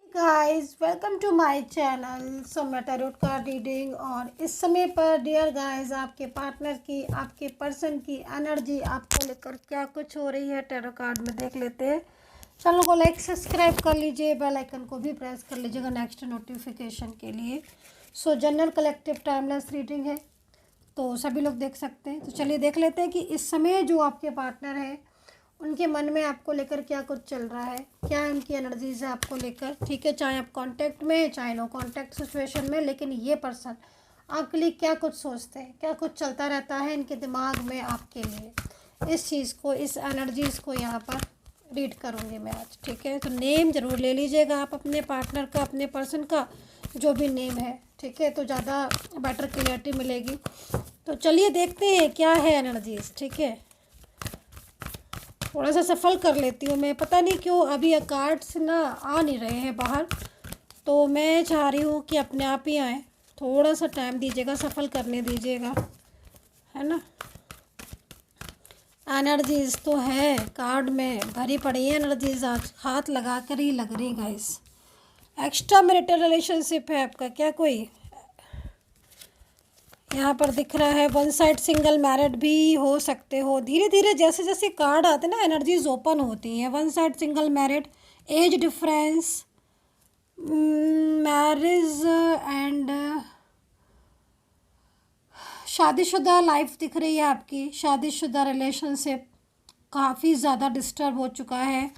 Guys welcome to my channel. So मैं tarot card reading और इस समय पर डियर गाइस आपके पार्टनर की, आपके पर्सन की एनर्जी आपको लेकर क्या कुछ हो रही है टैरो कार्ड में देख लेते हैं। चैनल को लाइक सब्सक्राइब कर लीजिए, बेल आइकन को भी प्रेस कर लीजिएगा नेक्स्ट नोटिफिकेशन के लिए। सो जनरल कलेक्टिव टाइमलेस रीडिंग है तो सभी लोग देख सकते हैं। तो चलिए देख लेते हैं कि इस समय जो आपके पार्टनर है उनके मन में आपको लेकर क्या कुछ चल रहा है, क्या है उनकी एनर्जीज है आपको लेकर। ठीक है, चाहे आप कांटेक्ट में चाहे नो कांटेक्ट सिचुएशन में, लेकिन ये पर्सन आपके लिए क्या कुछ सोचते हैं, क्या कुछ चलता रहता है इनके दिमाग में आपके लिए। इस चीज़ को, इस एनर्जीज़ को यहाँ पर रीड करूँगी मैं आज। ठीक है, तो नेम ज़रूर ले लीजिएगा आप अपने पार्टनर का, अपने पर्सन का जो भी नेम है। ठीक है, तो ज़्यादा बेटर क्लियरिटी मिलेगी। तो चलिए देखते हैं क्या है एनर्जीज। ठीक है, थोड़ा सा सफल कर लेती हूँ मैं, पता नहीं क्यों अभी कार्ड्स ना आ नहीं रहे हैं बाहर, तो मैं चाह रही हूँ कि अपने आप ही आए। थोड़ा सा टाइम दीजिएगा, सफल करने दीजिएगा, है ना। एनर्जीज तो है कार्ड में भरी पड़ी है एनर्जीज, आज हाथ लगा कर ही लग रही गाइस। एक्स्ट्रा मैरिटल रिलेशनशिप है आपका क्या कोई, यहाँ पर दिख रहा है। वन साइड सिंगल मैरिड भी हो सकते हो। धीरे धीरे जैसे जैसे कार्ड आते हैं ना, एनर्जीज ओपन होती हैं। One side single married, age difference, marriage and शादीशुदा लाइफ दिख रही है आपकी। शादीशुदा रिलेशनशिप काफ़ी ज़्यादा डिस्टर्ब हो चुका है।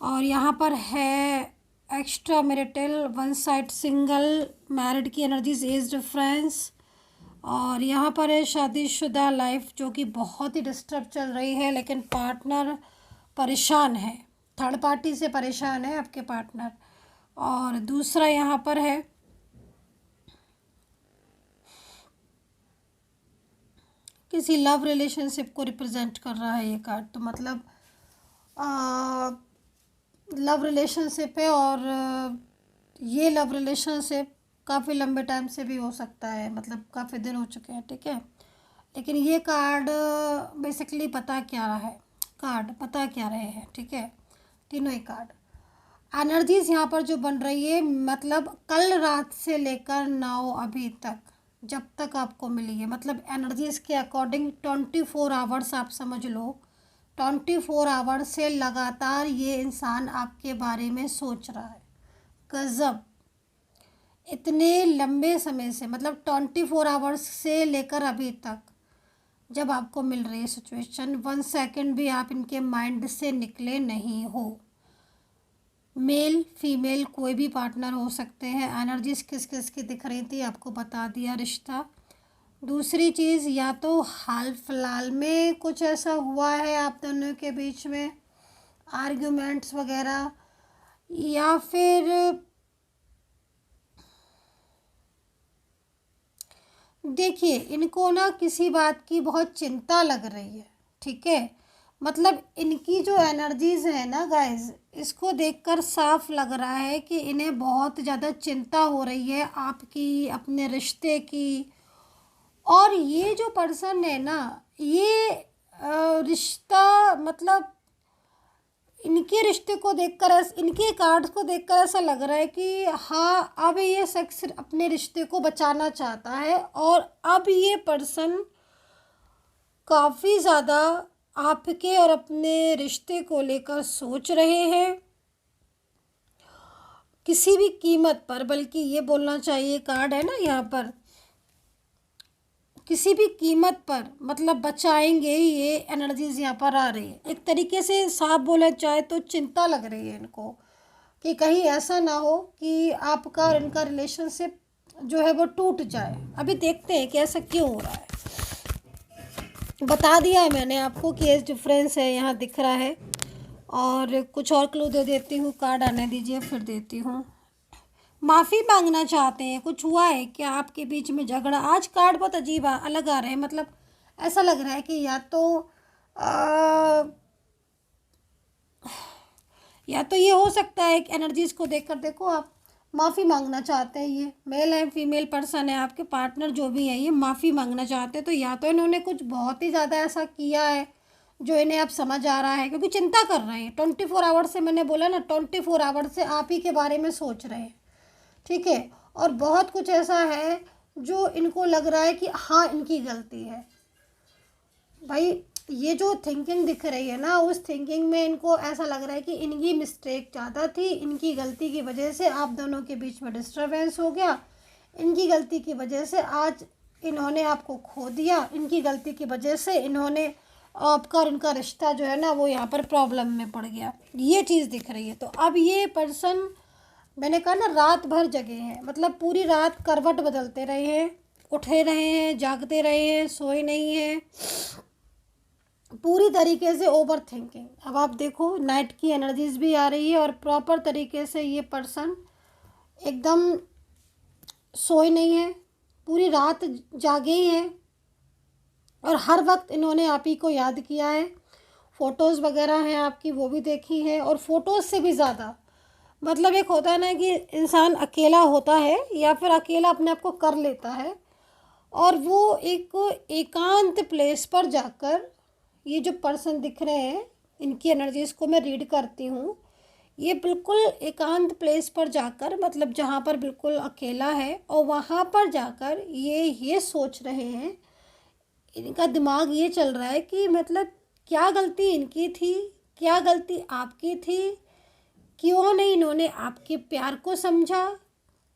और यहाँ पर है extra marital, one side single married की एनर्जीज, एज डिफरेंस, और यहाँ पर है शादीशुदा लाइफ जो कि बहुत ही डिस्टर्ब चल रही है, लेकिन पार्टनर परेशान है, थर्ड पार्टी से परेशान है आपके पार्टनर। और दूसरा यहाँ पर है किसी लव रिलेशनशिप को रिप्रेजेंट कर रहा है ये कार्ड। तो मतलब लव रिलेशनशिप है, और ये लव रिलेशनशिप काफ़ी लंबे टाइम से भी हो सकता है, मतलब काफ़ी दिन हो चुके हैं। ठीक है, लेकिन ये कार्ड बेसिकली बता क्या रहा है, कार्ड बता क्या रहे हैं। ठीक है, तीनों ही कार्ड एनर्जीज यहाँ पर जो बन रही है, मतलब कल रात से लेकर नाउ अभी तक जब तक आपको मिली है, मतलब एनर्जीज के अकॉर्डिंग 24 आवर्स आप समझ लो। 24 आवर्स से लगातार ये इंसान आपके बारे में सोच रहा है। गजब, इतने लंबे समय से, मतलब 24 आवर्स से लेकर अभी तक जब आपको मिल रही है सिचुएशन, 1 सेकेंड भी आप इनके माइंड से निकले नहीं हो। मेल फीमेल कोई भी पार्टनर हो सकते हैं। एनर्जीज किस किस की दिख रही थी आपको बता दिया, रिश्ता। दूसरी चीज़, या तो हाल फिलहाल में कुछ ऐसा हुआ है आप दोनों के बीच में, आर्ग्यूमेंट्स वगैरह, या फिर देखिए इनको ना किसी बात की बहुत चिंता लग रही है। ठीक है, मतलब इनकी जो एनर्जीज है ना गाइस, इसको देखकर साफ लग रहा है कि इन्हें बहुत ज़्यादा चिंता हो रही है आपकी, अपने रिश्ते की। और ये जो पर्सन है ना, ये रिश्ता, मतलब इनके रिश्ते को देखकर, इनके कार्ड्स को देखकर ऐसा लग रहा है कि हाँ, अब ये शख्स अपने रिश्ते को बचाना चाहता है, और अब ये पर्सन काफ़ी ज़्यादा आपके और अपने रिश्ते को लेकर सोच रहे हैं किसी भी कीमत पर। बल्कि ये बोलना चाहिए, कार्ड है ना यहाँ पर, किसी भी कीमत पर, मतलब बचाएंगे, ये एनर्जीज यहाँ पर आ रही है। एक तरीके से साफ बोला जाए तो चिंता लग रही है इनको कि कहीं ऐसा ना हो कि आपका और इनका रिलेशनशिप जो है वो टूट जाए। अभी देखते हैं कि ऐसा क्यों हो रहा है। बता दिया है मैंने आपको कि एज डिफरेंस है यहाँ दिख रहा है। और कुछ और क्लू दे देती हूँ, कार्ड आने दीजिए फिर देती हूँ। माफ़ी मांगना चाहते हैं, कुछ हुआ है क्या आपके बीच में झगड़ा। आज कार्ड बहुत अजीब अलग आ रहे हैं, मतलब ऐसा लग रहा है कि या तो ये हो सकता है कि एनर्जीज को देखकर देखो आप माफ़ी मांगना चाहते हैं। ये मेल है फीमेल पर्सन है, आपके पार्टनर जो भी है, ये माफ़ी मांगना चाहते हैं। तो या तो इन्होंने कुछ बहुत ही ज़्यादा ऐसा किया है जो इन्हें अब समझ आ रहा है, क्योंकि चिंता कर रहे हैं 24 आवर्स से, मैंने बोला ना 24 आवर्स से आप ही के बारे में सोच रहे हैं, ठीक है। और बहुत कुछ ऐसा है जो इनको लग रहा है कि हाँ इनकी गलती है। भाई ये जो थिंकिंग दिख रही है ना, उस थिंकिंग में इनको ऐसा लग रहा है कि इनकी मिस्टेक ज़्यादा थी, इनकी गलती की वजह से आप दोनों के बीच में डिस्टर्बेंस हो गया, इनकी गलती की वजह से आज इन्होंने आपको खो दिया, इनकी गलती की वजह से इन्होंने आपका और इनका रिश्ता जो है ना वो यहाँ पर प्रॉब्लम में पड़ गया, ये चीज़ दिख रही है। तो अब ये पर्सन, मैंने कहा ना, रात भर जगे हैं, मतलब पूरी रात करवट बदलते रहे हैं, उठे रहे हैं, जागते रहे हैं, सोए नहीं हैं, पूरी तरीके से ओवर थिंकिंग। अब आप देखो नाइट की एनर्जीज भी आ रही है और प्रॉपर तरीके से ये पर्सन एकदम सोए नहीं है, पूरी रात जागे ही हैं और हर वक्त इन्होंने आप ही को याद किया है। फ़ोटोज़ वगैरह हैं आपकी, वो भी देखी है, और फ़ोटोज़ से भी ज़्यादा मतलब एक होता है ना कि इंसान अकेला होता है या फिर अकेला अपने आप को कर लेता है, और वो एक एकांत प्लेस पर जाकर, ये जो पर्सन दिख रहे हैं इनकी एनर्जीज़ को मैं रीड करती हूँ, ये बिल्कुल एकांत प्लेस पर जाकर, मतलब जहाँ पर बिल्कुल अकेला है, और वहाँ पर जाकर ये सोच रहे हैं, इनका दिमाग ये चल रहा है कि मतलब क्या गलती इनकी थी, क्या गलती आपकी थी, क्यों नहीं इन्होंने आपके प्यार को समझा,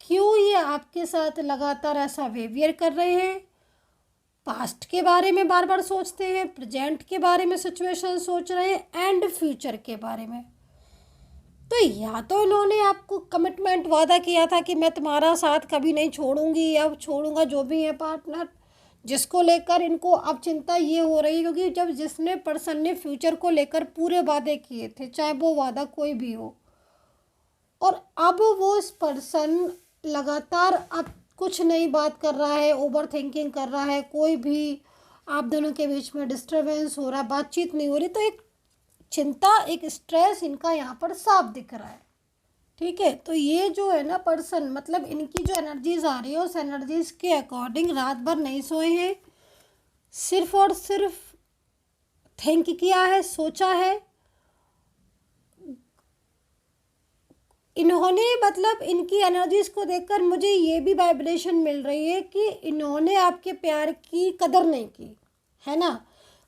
क्यों ये आपके साथ लगातार ऐसा बिहेवियर कर रहे हैं। पास्ट के बारे में बार बार सोचते हैं, प्रेजेंट के बारे में सिचुएशन सोच रहे हैं, एंड फ्यूचर के बारे में। तो या तो इन्होंने आपको कमिटमेंट वादा किया था कि मैं तुम्हारा साथ कभी नहीं छोड़ूंगी या छोड़ूंगा, जो भी है पार्टनर, जिसको लेकर इनको अब चिंता ये हो रही है, क्योंकि जब जिसने पर्सन ने फ्यूचर को लेकर पूरे वादे किए थे, चाहे वो वादा कोई भी हो, और अब वो इस पर्सन लगातार अब कुछ नई बात कर रहा है, ओवर थिंकिंग कर रहा है, कोई भी आप दोनों के बीच में डिस्टर्बेंस हो रहा है, बातचीत नहीं हो रही, तो एक चिंता, एक स्ट्रेस इनका यहाँ पर साफ दिख रहा है, ठीक है। तो ये जो है ना पर्सन, मतलब इनकी जो एनर्जीज आ रही है उस एनर्जीज के अकॉर्डिंग रात भर नहीं सोए हैं, सिर्फ और सिर्फ थिंक किया है, सोचा है इन्होंने। मतलब इनकी एनर्जीज को देखकर मुझे ये भी वाइब्रेशन मिल रही है कि इन्होंने आपके प्यार की कदर नहीं की, है ना।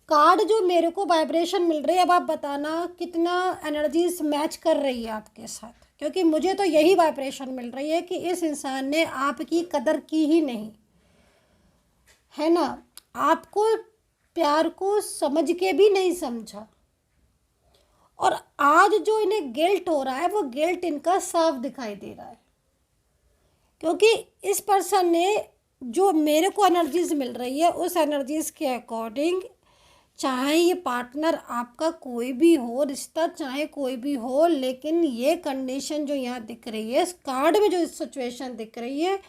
कार्ड जो मेरे को वाइब्रेशन मिल रही है, अब आप बताना कितना एनर्जीज मैच कर रही है आपके साथ, क्योंकि मुझे तो यही वाइब्रेशन मिल रही है कि इस इंसान ने आपकी कदर की ही नहीं, है ना, आपको प्यार को समझ के भी नहीं समझा। और आज जो इन्हें गिल्ट हो रहा है वो गिल्ट इनका साफ दिखाई दे रहा है, क्योंकि इस पर्सन ने जो मेरे को एनर्जीज मिल रही है उस एनर्जीज के अकॉर्डिंग, चाहे ये पार्टनर आपका कोई भी हो, रिश्ता चाहे कोई भी हो, लेकिन ये कंडीशन जो यहाँ दिख रही है, इस कार्ड में जो सिचुएशन दिख रही है,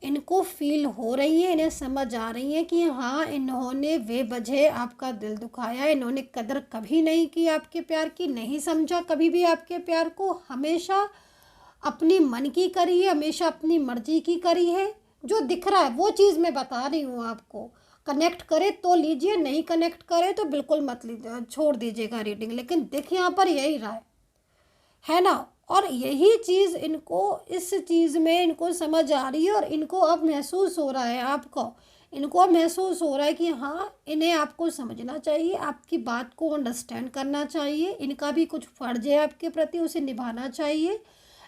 इनको फील हो रही है, इन्हें समझ आ रही है कि हाँ इन्होंने बेवजह आपका दिल दुखाया, इन्होंने कदर कभी नहीं की आपके प्यार की, नहीं समझा कभी भी आपके प्यार को, हमेशा अपनी मन की करी है, हमेशा अपनी मर्जी की करी है। जो दिख रहा है वो चीज़ मैं बता रही हूँ आपको, कनेक्ट करे तो लीजिए, नहीं कनेक्ट करे तो बिल्कुल मत लीजिए, छोड़ दीजिएगा रीडिंग, लेकिन देख यहाँ पर यही रहा है ना। और यही चीज़ इनको, इस चीज़ में इनको समझ आ रही है, और इनको अब महसूस हो रहा है, आपको इनको अब महसूस हो रहा है कि हाँ इन्हें आपको समझना चाहिए, आपकी बात को अंडरस्टैंड करना चाहिए, इनका भी कुछ फ़र्ज है आपके प्रति, उसे निभाना चाहिए।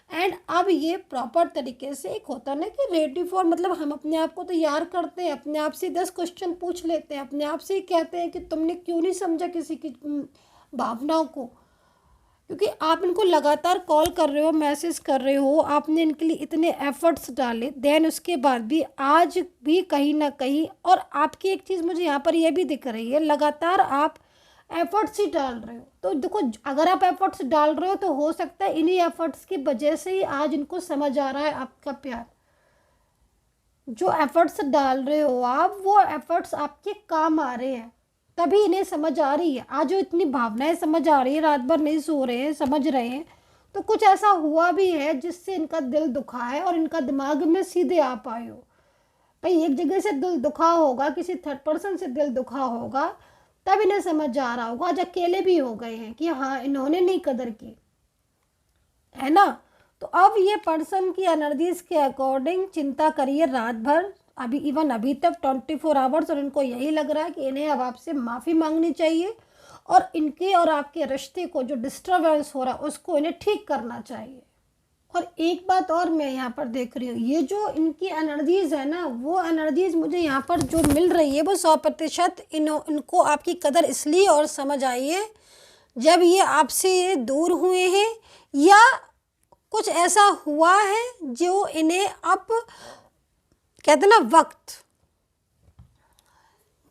एंड अब ये प्रॉपर तरीके से, एक होता ना कि रेडी फॉर, मतलब हम अपने आप को तैयार करते हैं, अपने आप से 10 क्वेश्चन पूछ लेते हैं, अपने आप से ही कहते हैं कि तुमने क्यों नहीं समझा किसी की भावनाओं को, क्योंकि आप इनको लगातार कॉल कर रहे हो, मैसेज कर रहे हो, आपने इनके लिए इतने एफर्ट्स डाले, देन उसके बाद भी आज भी कहीं ना कहीं, और आपकी एक चीज़ मुझे यहाँ पर यह भी दिख रही है, लगातार आप एफर्ट्स ही डाल रहे हो। तो देखो अगर आप एफर्ट्स डाल रहे हो तो हो सकता है इन्हीं एफर्ट्स की वजह से ही आज इनको समझ आ रहा है आपका प्यार। जो एफर्ट्स डाल रहे हो आप, वो एफर्ट्स आपके काम आ रहे हैं, तभी इन्हें समझ आ रही है। आज जो इतनी भावनाएं समझ आ रही है, रात भर नहीं सो रहे हैं, समझ रहे हैं, तो कुछ ऐसा हुआ भी है जिससे इनका दिल दुखा है और इनका दिमाग में सीधे आ पाए हो। भाई एक जगह से दिल दुखा होगा, किसी थर्ड पर्सन से दिल दुखा होगा, तब इन्हें समझ आ रहा होगा। आज अकेले भी हो गए हैं कि हाँ इन्होंने नहीं कदर की, है ना। तो अब ये पर्सन की एनर्जीज के अकॉर्डिंग चिंता करिए रात भर, अभी इवन अभी तक 24 आवर्स, और इनको यही लग रहा है कि इन्हें अब आपसे माफ़ी मांगनी चाहिए और इनके और आपके रिश्ते को जो डिस्टर्बेंस हो रहा है उसको इन्हें ठीक करना चाहिए। और एक बात और मैं यहाँ पर देख रही हूँ, ये जो इनकी एनर्जीज़ है ना, वो एनर्जीज़ मुझे यहाँ पर जो मिल रही है वो 100% इनको आपकी कदर इसलिए और समझ आई है जब ये आपसे दूर हुए हैं, या कुछ ऐसा हुआ है जो इन्हें अब कहते ना,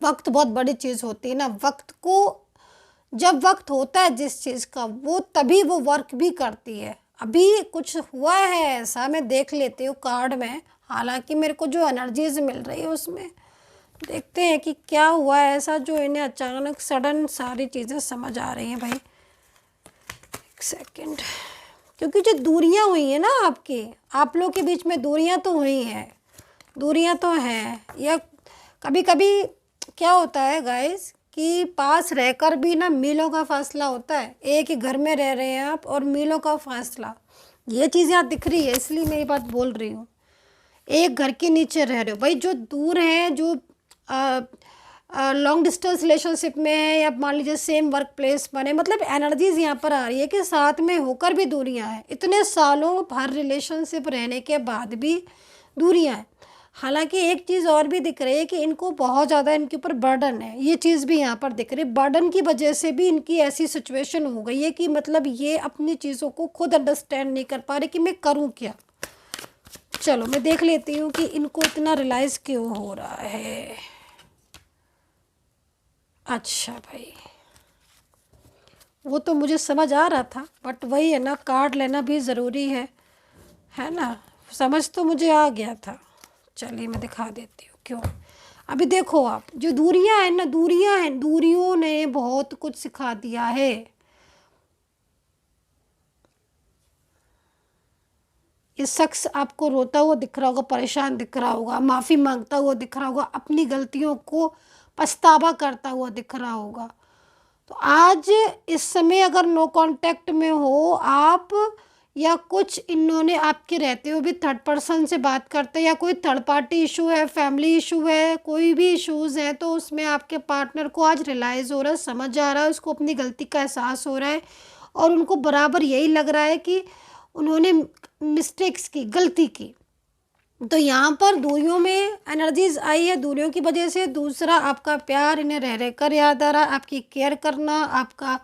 वक्त बहुत बड़ी चीज़ होती है ना। वक्त को जब वक्त होता है जिस चीज़ का, वो तभी वो वर्क भी करती है। अभी कुछ हुआ है ऐसा, मैं देख लेती हूँ कार्ड में, हालांकि मेरे को जो एनर्जीज मिल रही है उसमें देखते हैं कि क्या हुआ है ऐसा जो इन्हें अचानक सडन सारी चीज़ें समझ आ रही हैं। भाई एक सेकंड, क्योंकि जो दूरियां हुई हैं ना आपकी, आप लोग के बीच में दूरियां तो हुई हैं, दूरियां तो हैं, या कभी कभी क्या होता है गाइस कि पास रहकर भी ना मीलों का फासला होता है। एक ही घर में रह रहे हैं आप और मीलों का फासला, ये चीज़ यहाँ दिख रही है, इसलिए मैं ये बात बोल रही हूँ। एक घर के नीचे रह रहे हो भाई, जो दूर हैं, जो लॉन्ग डिस्टेंस रिलेशनशिप में है, या मान लीजिए सेम वर्क प्लेस पर है, मतलब एनर्जीज यहाँ पर आ रही है कि साथ में होकर भी दूरियाँ हैं, इतने सालों हर रिलेशनशिप रहने के बाद भी दूरियाँ हैं। हालांकि एक चीज़ और भी दिख रही है कि इनको बहुत ज़्यादा इनके ऊपर बर्डन है, ये चीज़ भी यहाँ पर दिख रही है। बर्डन की वजह से भी इनकी ऐसी सिचुएशन हो गई है कि मतलब ये अपनी चीज़ों को खुद अंडरस्टैंड नहीं कर पा रहे कि मैं करूँ क्या। चलो मैं देख लेती हूँ कि इनको इतना रियलाइज़ क्यों हो रहा है। अच्छा भाई, वो तो मुझे समझ आ रहा था, बट वही है ना, कार्ड लेना भी ज़रूरी है ना। समझ तो मुझे आ गया था। चलिए मैं दिखा देती हूँ क्यों। अभी देखो आप, जो दूरियां हैं ना, दूरियों ने बहुत कुछ सिखा दिया है। ये शख्स आपको रोता हुआ दिख रहा होगा, परेशान दिख रहा होगा, माफ़ी मांगता हुआ दिख रहा होगा, अपनी गलतियों को पछतावा करता हुआ दिख रहा होगा। तो आज इस समय अगर नो कांटेक्ट में हो आप, या कुछ इन्होंने आपके रहते हुए भी थर्ड पर्सन से बात करते हैं, या कोई थर्ड पार्टी इशू है, फैमिली इशू है, कोई भी इश्यूज़ है, तो उसमें आपके पार्टनर को आज रियलाइज़ हो रहा है, समझ आ रहा है, उसको अपनी गलती का एहसास हो रहा है, और उनको बराबर यही लग रहा है कि उन्होंने मिस्टेक्स की, गलती की। तो यहाँ पर दूरियों में एनर्जीज आई है, दूरियों की वजह से। दूसरा, आपका प्यार इन्हें रह रह कर याद आ रहा है, आपकी केयर करना, आपका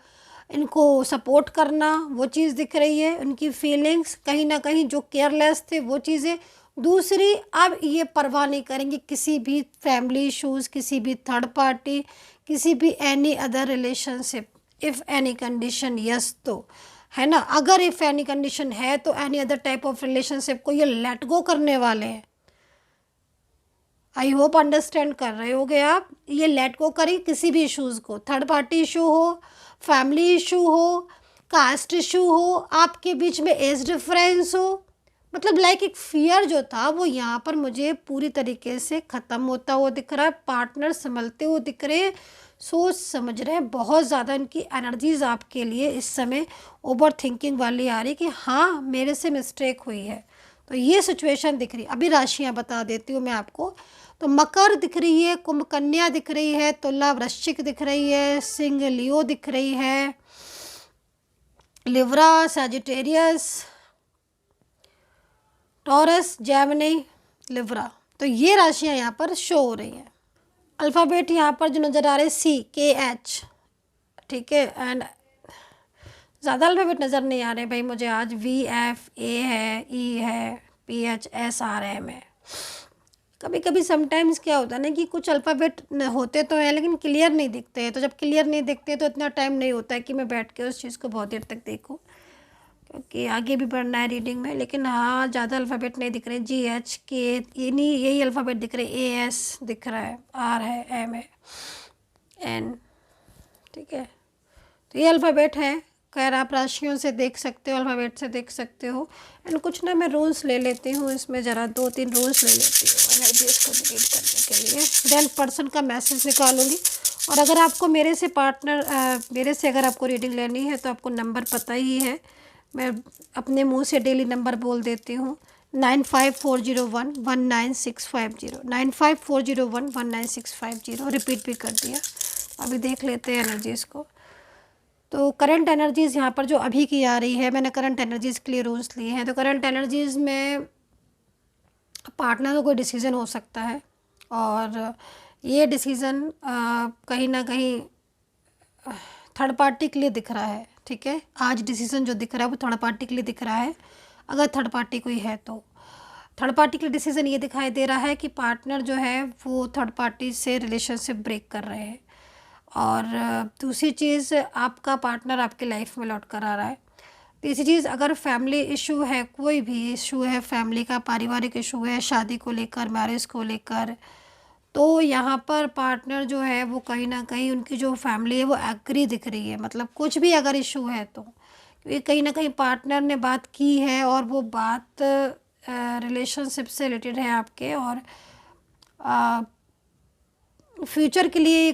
इनको सपोर्ट करना, वो चीज़ दिख रही है। उनकी फीलिंग्स कहीं ना कहीं जो केयरलेस थे वो चीज़ें। दूसरी, अब ये परवाह नहीं करेंगे किसी भी फैमिली इशूज़, किसी भी थर्ड पार्टी, किसी भी any other relationship, if any condition yes, तो है ना। अगर इफ़ एनी कंडीशन है तो any other type of relationship को ये लेट गो करने वाले हैं। आई होप अंडरस्टैंड कर रहे होगे आप। ये लेट गो करें किसी भी इश्यूज़ को, थर्ड पार्टी इशू हो, फैमिली इशू हो, कास्ट इशू हो, आपके बीच में एज डिफरेंस हो, मतलब लाइक एक फियर जो था वो यहाँ पर मुझे पूरी तरीके से ख़त्म होता हुआ दिख रहा है। पार्टनर संभलते हुए दिख रहे हैं, सोच समझ रहे हैं। बहुत ज़्यादा इनकी एनर्जीज आपके लिए इस समय ओवर थिंकिंग वाली आ रही कि हाँ मेरे से मिस्टेक हुई है। तो ये सिचुएशन दिख रही है। अभी राशियाँ बता देती हूँ मैं आपको। तो मकर दिख रही है, कुंभ कन्या दिख रही है, तुला वृश्चिक दिख रही है, सिंह लियो दिख रही है, Libra Sagittarius, taurus, Gemini, Libra. तो ये राशियाँ यहाँ पर शो हो रही हैं। अल्फ़ाबेट यहाँ पर जो नज़र आ रहे हैं CKH, ठीक है। एंड ज़्यादा अल्फ़ाबेट नज़र नहीं आ रहे भाई मुझे आज। VFA है, E है, PH SRM है। कभी कभी समटाइम्स क्या होता है ना कि कुछ अल्फ़ाबेट होते तो हैं लेकिन क्लियर नहीं दिखते हैं। तो जब क्लियर नहीं दिखते तो इतना टाइम नहीं होता है कि मैं बैठ के उस चीज़ को बहुत देर तक देखूँ, क्योंकि आगे भी बढ़ना है रीडिंग में। लेकिन हाँ, ज़्यादा अल्फ़ाबेट नहीं दिख रहे। GH K, ये नहीं, यही अल्फ़ाबेट दिख रहे। AS दिख रहा है, R है, M है, N, ठीक है। तो ये अल्फ़ाबेट है। खैर आप राशियों से देख सकते हो, अल्फ़ाबेट से देख सकते हो। एंड कुछ ना मैं रूल्स ले लेती हूँ इसमें, ज़रा 2-3 रूल्स ले लेती हूँ एनर्जीज को रीड करने के लिए। देन पर्सन का मैसेज निकालूंगी और अगर आपको मेरे से अगर आपको रीडिंग लेनी है तो आपको नंबर पता ही है, मैं अपने मुंह से डेली नंबर बोल देती हूँ, 9540119650, 9540119650, रिपीट भी कर दिया। अभी देख लेते हैं एनर्जीज़ को। तो करंट एनर्जीज़ यहाँ पर जो अभी की आ रही है, मैंने करंट एनर्जीज़ के लिए रूल्स लिए हैं। तो करंट एनर्जीज़ में पार्टनर का कोई डिसीज़न हो सकता है, और ये डिसीज़न कहीं ना कहीं थर्ड पार्टी के लिए दिख रहा है, ठीक है। आज डिसीज़न जो दिख रहा है वो थर्ड पार्टी के लिए दिख रहा है, अगर थर्ड पार्टी कोई है तो। थर्ड पार्टी के लिए डिसीज़न ये दिखाई दे रहा है कि पार्टनर जो है वो थर्ड पार्टी से रिलेशनशिप ब्रेक कर रहे हैं। और दूसरी चीज़, आपका पार्टनर आपकी लाइफ में लौट कर आ रहा है। तीसरी चीज़, अगर फैमिली इशू है, कोई भी इशू है, फैमिली का पारिवारिक इशू है, शादी को लेकर, मैरिज को लेकर, तो यहाँ पर पार्टनर जो है वो कहीं ना कहीं उनकी जो फैमिली है वो एग्री दिख रही है। मतलब कुछ भी अगर इशू है तो, क्योंकि कहीं ना कहीं पार्टनर ने बात की है और वो बात रिलेशनशिप से रिलेटेड है आपके, और फ्यूचर के लिए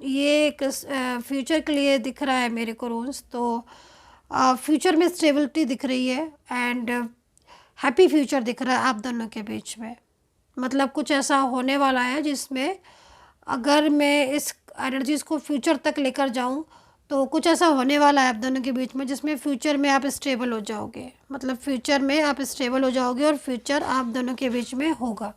ये फ्यूचर के लिए दिख रहा है मेरे को रूल्स। तो फ्यूचर में स्टेबिलिटी दिख रही है एंड हैप्पी फ्यूचर दिख रहा है आप दोनों के बीच में। मतलब कुछ ऐसा होने वाला है जिसमें अगर मैं इस एनर्जीज़ को फ्यूचर तक लेकर जाऊं तो कुछ ऐसा होने वाला है आप दोनों के बीच में जिसमें फ्यूचर में आप स्टेबल हो जाओगे। मतलब फ्यूचर में आप स्टेबल हो जाओगे और फ्यूचर आप दोनों के बीच में होगा।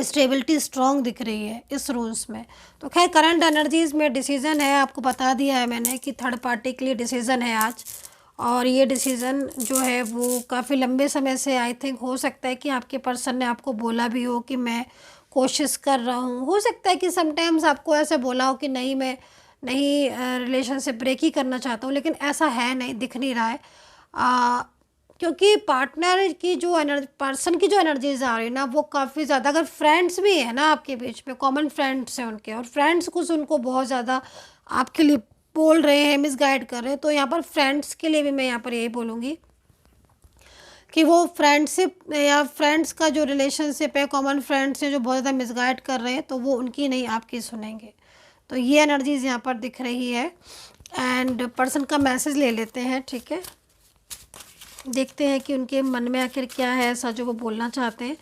स्टेबिलिटी स्ट्रॉन्ग दिख रही है इस रूल्स में। तो खैर करंट एनर्जीज़ में डिसीज़न है, आपको बता दिया है मैंने कि थर्ड पार्टी के लिए डिसीज़न है आज। और ये डिसीज़न जो है वो काफ़ी लंबे समय से, आई थिंक हो सकता है कि आपके पर्सन ने आपको बोला भी हो कि मैं कोशिश कर रहा हूँ। हो सकता है कि समटाइम्स आपको ऐसे बोला हो कि नहीं, मैं नहीं रिलेशनशिप ब्रेक ही करना चाहता हूँ, लेकिन ऐसा है नहीं, दिख नहीं रहा है। क्योंकि पार्टनर की जो पर्सन की जो एनर्जीज आ रही है ना वो काफ़ी ज़्यादा, अगर फ्रेंड्स भी है ना आपके बीच में, कॉमन फ्रेंड्स हैं उनके, और फ्रेंड्स कुछ उनको बहुत ज़्यादा आपके लिए बोल रहे हैं, मिसगाइड कर रहे हैं, तो यहाँ पर फ्रेंड्स के लिए भी मैं यहाँ पर यही बोलूँगी कि वो फ्रेंडशिप या फ्रेंड्स का जो रिलेशनशिप है, कॉमन फ्रेंड्स हैं जो बहुत ज़्यादा मिसगाइड कर रहे हैं, तो वो उनकी नहीं आपकी सुनेंगे। तो ये एनर्जीज़ यहाँ पर दिख रही है। एंड पर्सन का मैसेज ले लेते हैं, ठीक है। देखते हैं कि उनके मन में आखिर क्या है ऐसा जो वो बोलना चाहते हैं।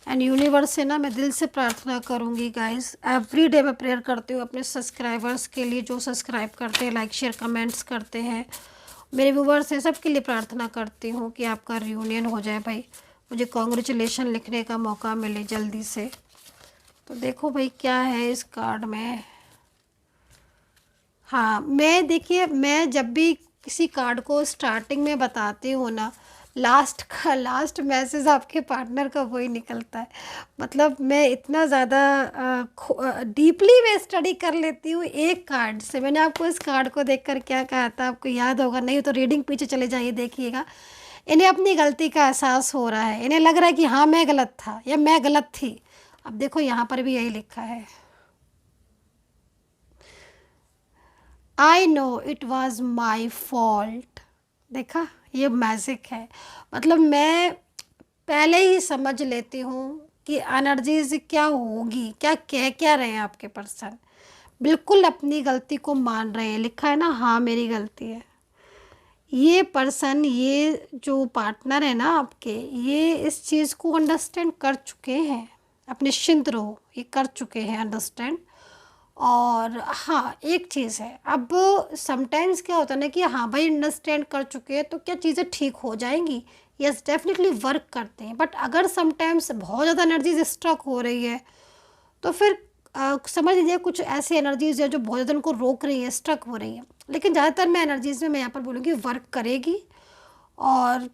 एंड यूनिवर्स से ना मैं दिल से प्रार्थना करूँगी गाइस, एवरी डे मैं प्रेयर करती हूँ अपने सब्सक्राइबर्स के लिए, जो सब्सक्राइब करते हैं, लाइक शेयर कमेंट्स करते हैं, मेरे व्यूवर्स हैं, सबके लिए प्रार्थना करती हूँ कि आपका रियूनियन हो जाए भाई, मुझे कॉन्ग्रेचुलेशन लिखने का मौका मिले जल्दी से। तो देखो भाई क्या है इस कार्ड में। हाँ, मैं जब भी किसी कार्ड को स्टार्टिंग में बताती हूँ ना, लास्ट मैसेज आपके पार्टनर का वही निकलता है। मतलब मैं इतना ज़्यादा डीपली मैं स्टडी कर लेती हूँ एक कार्ड से। मैंने आपको इस कार्ड को देखकर क्या कहा था, आपको याद होगा, नहीं तो रीडिंग पीछे चले जाइए, देखिएगा। इन्हें अपनी गलती का एहसास हो रहा है, इन्हें लग रहा है कि हाँ मैं गलत था या मैं गलत थी। अब देखो यहाँ पर भी यही लिखा है, I know it was my fault. देखा, ये मैजिक है। मतलब मैं पहले ही समझ लेती हूँ कि एनर्जीज क्या होगी, क्या कह क्या रहे हैं आपके पर्सन। बिल्कुल अपनी गलती को मान रहे हैं, लिखा है ना, हाँ मेरी गलती है। ये पर्सन, ये जो पार्टनर है ना आपके, ये इस चीज़ को अंडरस्टैंड कर चुके हैं, आप निश्चिंत रहो, ये कर चुके हैं अंडरस्टैंड। और हाँ एक चीज़ है, अब समटाइम्स क्या होता है ना कि हाँ भाई अंडरस्टैंड कर चुके हैं तो क्या चीज़ें ठीक हो जाएंगी, यस डेफिनेटली वर्क करते हैं। बट अगर समटाइम्स बहुत ज़्यादा एनर्जीज स्ट्रक हो रही है तो फिर समझ लीजिए कुछ ऐसी एनर्जीज है जो बहुत ज़्यादा उनको रोक रही है, स्ट्रक हो रही है। लेकिन ज़्यादातर मैं एनर्जीज में मैं यहाँ पर बोलूँगी वर्क करेगी। और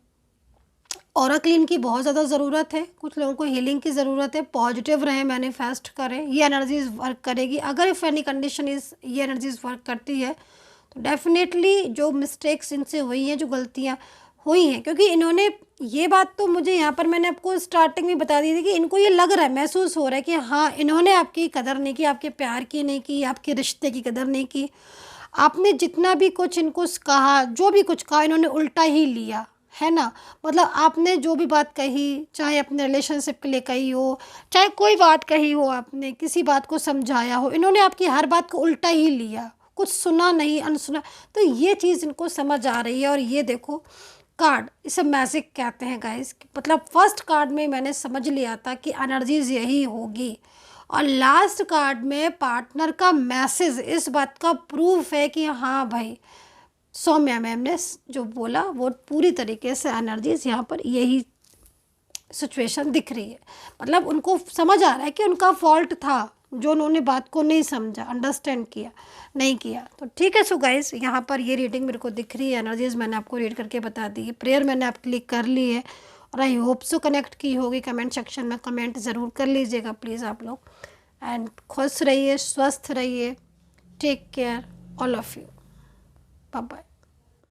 ऑरा क्लीन की बहुत ज़्यादा ज़रूरत है, कुछ लोगों को हीलिंग की ज़रूरत है। पॉजिटिव रहें, मैनिफेस्ट करें, ये एनर्जीज वर्क करेगी। अगर इफ़ एनी कंडीशन इस ये एनर्जीज वर्क करती है तो डेफिनेटली जो मिस्टेक्स इनसे हुई हैं, जो गलतियाँ हुई हैं, क्योंकि इन्होंने ये बात तो मुझे यहाँ पर मैंने आपको स्टार्टिंग में बता दी थी कि इनको ये लग रहा है, महसूस हो रहा है कि हाँ इन्होंने आपकी कदर नहीं की, आपके प्यार की नहीं की, आपके रिश्ते की कदर नहीं की। आपने जितना भी कुछ इनको कहा, जो भी कुछ कहा, इन्होंने उल्टा ही लिया है ना। मतलब आपने जो भी बात कही, चाहे अपने रिलेशनशिप के लिए कही हो, चाहे कोई बात कही हो, आपने किसी बात को समझाया हो, इन्होंने आपकी हर बात को उल्टा ही लिया, कुछ सुना नहीं, अनसुना। तो ये चीज़ इनको समझ आ रही है। और ये देखो कार्ड, इसे मैजिक कहते हैं गाइस। मतलब फर्स्ट कार्ड में मैंने समझ लिया था कि एनर्जीज यही होगी, और लास्ट कार्ड में पार्टनर का मैसेज इस बात का प्रूफ है कि हाँ भाई, सौम्या मैम ने जो बोला वो पूरी तरीके से एनर्जीज यहाँ पर यही सिचुएशन दिख रही है। मतलब उनको समझ आ रहा है कि उनका फॉल्ट था, जो उन्होंने बात को नहीं समझा, अंडरस्टैंड किया नहीं किया। तो ठीक है। सो गाइस, यहाँ पर ये रीडिंग मेरे को दिख रही है, एनर्जीज मैंने आपको रीड करके बता दी है, प्रेयर मैंने आपके लिए कर ली है, और आई होप सो कनेक्ट की होगी। कमेंट सेक्शन में कमेंट ज़रूर कर लीजिएगा प्लीज़ आप लोग। एंड खुश रहिए, स्वस्थ रहिए, take care all of you, bye bye.